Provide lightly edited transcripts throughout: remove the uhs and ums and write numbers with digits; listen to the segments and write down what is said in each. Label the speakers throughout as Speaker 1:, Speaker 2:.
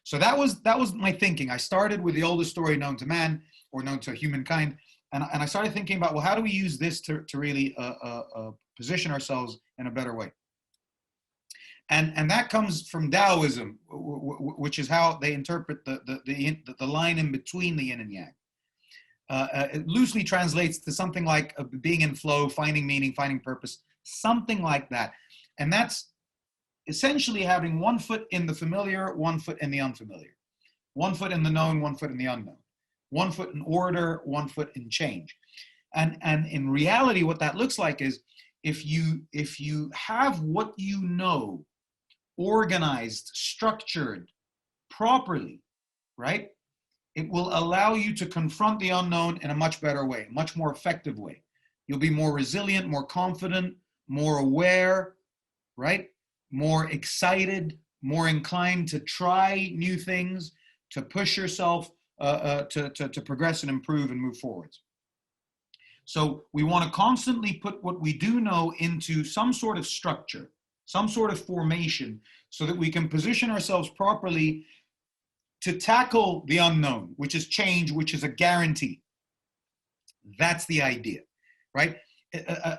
Speaker 1: so that was my thinking. I started with the oldest story known to man, or known to humankind, and I started thinking about, well, how do we use this to really position ourselves in a better way? And that comes from Taoism, which is how they interpret the line in between the yin and yang. It loosely translates to something like being in flow, finding meaning, finding purpose, something like that. And that's essentially having one foot in the familiar, one foot in the unfamiliar, one foot in the known, one foot in the unknown, one foot in order, one foot in change. And in reality, what that looks like is if you have what you know organized, structured properly, right? It will allow you to confront the unknown in a much better way, much more effective way. You'll be more resilient, more confident, more aware, right? More excited, more inclined to try new things, to push yourself, to progress and improve and move forwards. So we want to constantly put what we do know into some sort of structure, some sort of formation, so that we can position ourselves properly to tackle the unknown, which is change, which is a guarantee. That's the idea, right?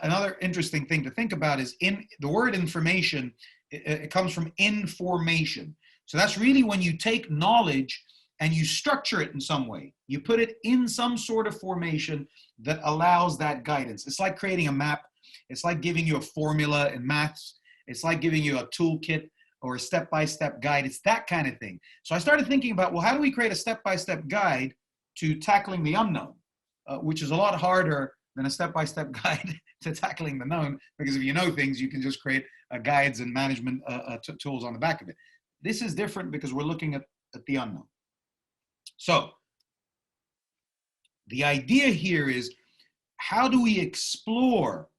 Speaker 1: Another interesting thing to think about is in the word information, it comes from information. So that's really when you take knowledge and you structure it in some way. You put it in some sort of formation that allows that guidance. It's like creating a map. It's like giving you a formula in maths. It's like giving you a toolkit or a step-by-step guide. It's that kind of thing. So I started thinking about, well, how do we create a step-by-step guide to tackling the unknown, which is a lot harder than a step-by-step guide to tackling the known, because if you know things, you can just create guides and management tools on the back of it. This is different because we're looking at the unknown. So the idea here is, how do we explore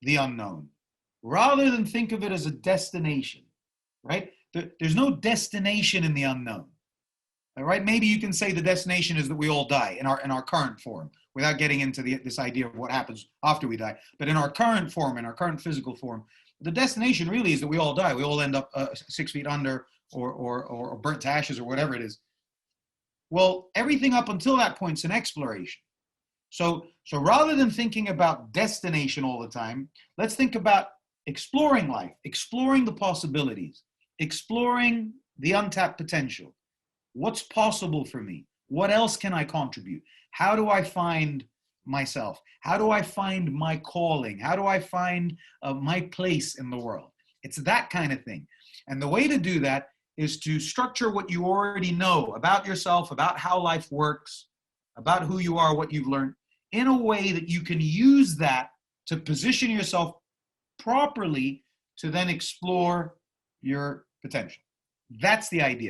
Speaker 1: the unknown rather than think of it as a destination, right? There's no destination in the unknown, all right? Maybe you can say the destination is that we all die in our current form, without getting into this idea of what happens after we die. But in our current form, in our current physical form, the destination really is that we all die. We all end up 6 feet under or burnt to ashes or whatever it is. Well, everything up until that point is an exploration. So rather than thinking about destination all the time, let's think about exploring life, exploring the possibilities, exploring the untapped potential. What's possible for me? What else can I contribute? How do I find myself? How do I find my calling? How do I find my place in the world? It's that kind of thing. And the way to do that is to structure what you already know about yourself, about how life works, about who you are, what you've learned, in a way that you can use that to position yourself properly to then explore your potential. That's the idea.